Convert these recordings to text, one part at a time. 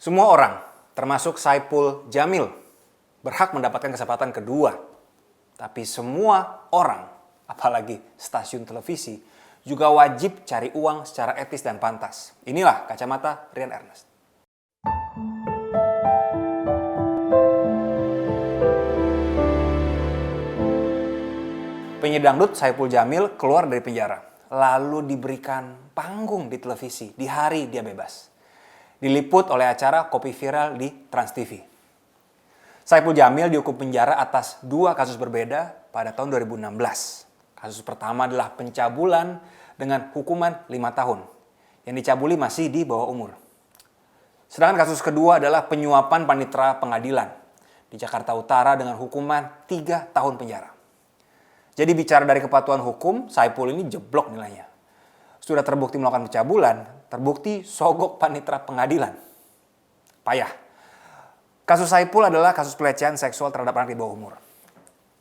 Semua orang, termasuk Saipul Jamil, berhak mendapatkan kesempatan kedua. Tapi semua orang, apalagi stasiun televisi, juga wajib cari uang secara etis dan pantas. Inilah kacamata Rian Ernest. Penyanyi dangdut Saipul Jamil keluar dari penjara, lalu diberikan panggung di televisi di hari dia bebas. Diliput oleh acara Kopi Viral di Trans TV. Saipul Jamil dihukum penjara atas dua kasus berbeda pada tahun 2016. Kasus pertama adalah pencabulan dengan hukuman 5 tahun. Yang dicabuli masih di bawah umur. Sedangkan kasus kedua adalah penyuapan panitera pengadilan di Jakarta Utara dengan hukuman 3 tahun penjara. Jadi bicara dari kepatuhan hukum, Saipul ini jeblok nilainya. Sudah terbukti melakukan pencabulan, terbukti sogok panitera pengadilan. Payah. Kasus Saipul adalah kasus pelecehan seksual terhadap anak di bawah umur.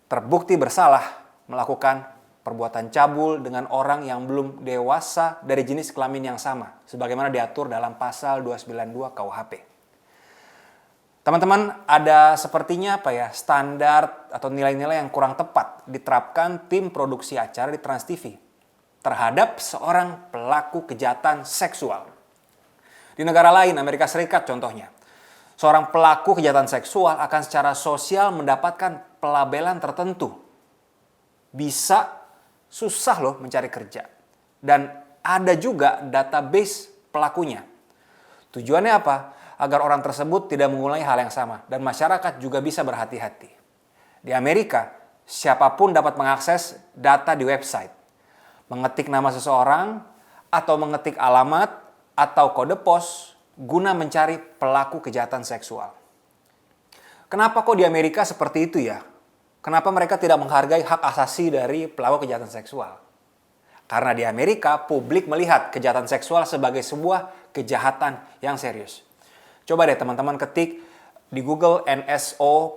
Terbukti bersalah melakukan perbuatan cabul dengan orang yang belum dewasa dari jenis kelamin yang sama, sebagaimana diatur dalam pasal 292 KUHP. Teman-teman, ada sepertinya standar atau nilai-nilai yang kurang tepat diterapkan tim produksi acara di Trans TV terhadap seorang pelaku kejahatan seksual. Di negara lain, Amerika Serikat contohnya, seorang pelaku kejahatan seksual akan secara sosial mendapatkan pelabelan tertentu. Bisa susah loh mencari kerja. Dan ada juga database pelakunya. Tujuannya apa? Agar orang tersebut tidak mengulangi hal yang sama dan masyarakat juga bisa berhati-hati. Di Amerika, siapapun dapat mengakses data di website, mengetik nama seseorang atau mengetik alamat atau kode pos guna mencari pelaku kejahatan seksual. Kenapa kok di Amerika seperti itu ya? Kenapa mereka tidak menghargai hak asasi dari pelaku kejahatan seksual? Karena di Amerika, publik melihat kejahatan seksual sebagai sebuah kejahatan yang serius. Coba deh teman-teman ketik di Google nsopw.gov.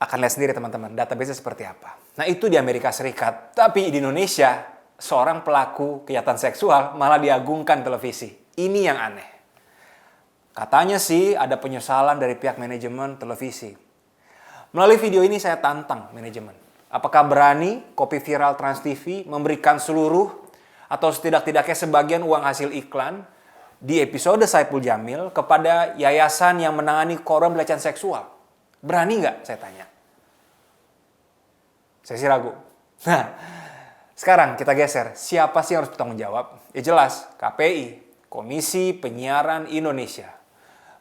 Akan lihat sendiri teman-teman, database seperti apa. Nah itu di Amerika Serikat. Tapi di Indonesia, seorang pelaku kejahatan seksual malah diagungkan televisi. Ini yang aneh. Katanya sih ada penyesalan dari pihak manajemen televisi. Melalui video ini saya tantang manajemen. Apakah berani Kopi Viral Trans TV memberikan seluruh atau setidak-tidaknya sebagian uang hasil iklan di episode Saipul Jamil kepada yayasan yang menangani korban pelecehan seksual? Berani nggak? Saya tanya. Saya sih ragu. Nah, sekarang kita geser. Siapa sih yang harus bertanggung jawab? Ya jelas, KPI, Komisi Penyiaran Indonesia.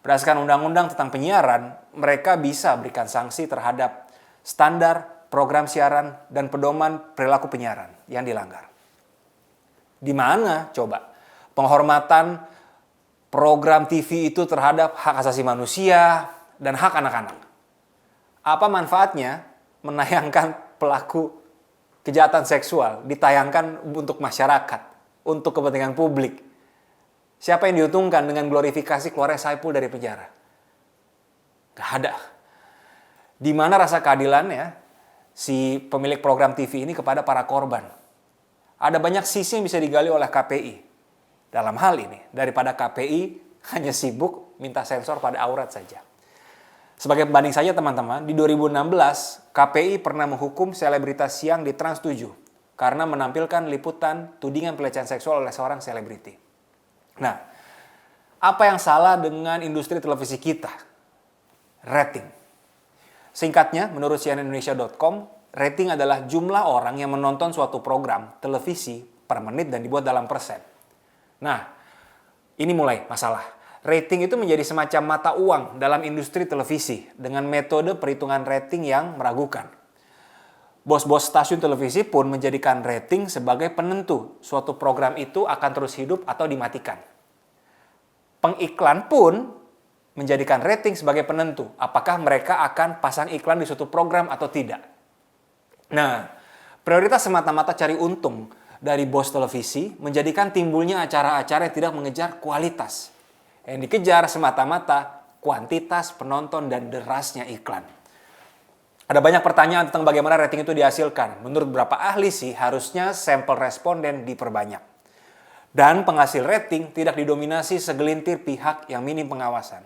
Berdasarkan undang-undang tentang penyiaran, mereka bisa berikan sanksi terhadap standar program siaran dan pedoman perilaku penyiaran yang dilanggar. Di mana coba penghormatan program TV itu terhadap hak asasi manusia dan hak anak-anak? Apa manfaatnya menayangkan pelaku kejahatan seksual, ditayangkan untuk masyarakat, untuk kepentingan publik? Siapa yang diuntungkan dengan glorifikasi keluarnya Saipul dari penjara? Gak ada. Di mana rasa keadilannya si pemilik program TV ini kepada para korban? Ada banyak sisi yang bisa digali oleh KPI. Dalam hal ini, daripada KPI hanya sibuk minta sensor pada aurat saja. Sebagai pembanding saja teman-teman, di 2016 KPI pernah menghukum selebritas siang di Trans 7 karena menampilkan liputan tudingan pelecehan seksual oleh seorang selebriti. Nah, apa yang salah dengan industri televisi kita? Rating. Singkatnya, menurut cnnindonesia.com, rating adalah jumlah orang yang menonton suatu program televisi per menit dan dibuat dalam persen. Nah, ini mulai masalah. Rating itu menjadi semacam mata uang dalam industri televisi dengan metode perhitungan rating yang meragukan. Bos-bos stasiun televisi pun menjadikan rating sebagai penentu suatu program itu akan terus hidup atau dimatikan. Pengiklan pun menjadikan rating sebagai penentu apakah mereka akan pasang iklan di suatu program atau tidak. Nah, prioritas semata-mata cari untung dari bos televisi menjadikan timbulnya acara-acara yang tidak mengejar kualitas. Yang dikejar semata-mata kuantitas penonton dan derasnya iklan. Ada banyak pertanyaan tentang bagaimana rating itu dihasilkan. Menurut beberapa ahli sih harusnya sampel responden diperbanyak. Dan penghasil rating tidak didominasi segelintir pihak yang minim pengawasan.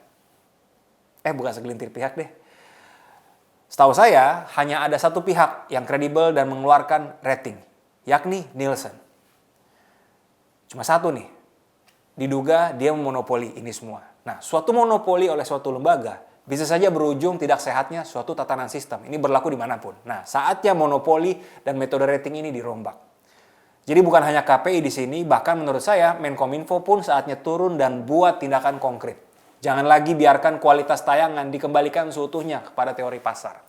Bukan segelintir pihak deh. Setahu saya, hanya ada satu pihak yang kredibel dan mengeluarkan rating, yakni Nielsen. Cuma satu nih, diduga dia memonopoli ini semua. Nah, suatu monopoli oleh suatu lembaga bisa saja berujung tidak sehatnya suatu tatanan sistem. Ini berlaku dimanapun. Nah, saatnya monopoli dan metode rating ini dirombak. Jadi bukan hanya KPI di sini, bahkan menurut saya Menkominfo pun saatnya turun dan buat tindakan konkret. Jangan lagi biarkan kualitas tayangan dikembalikan seutuhnya kepada teori pasar.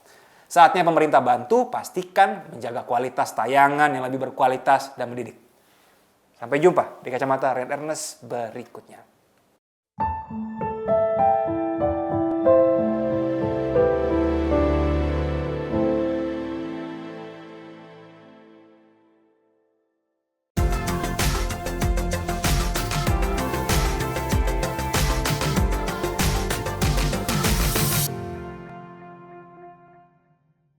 Saatnya pemerintah bantu pastikan menjaga kualitas tayangan yang lebih berkualitas dan mendidik. Sampai jumpa di Kacamata Rian Ernest berikutnya.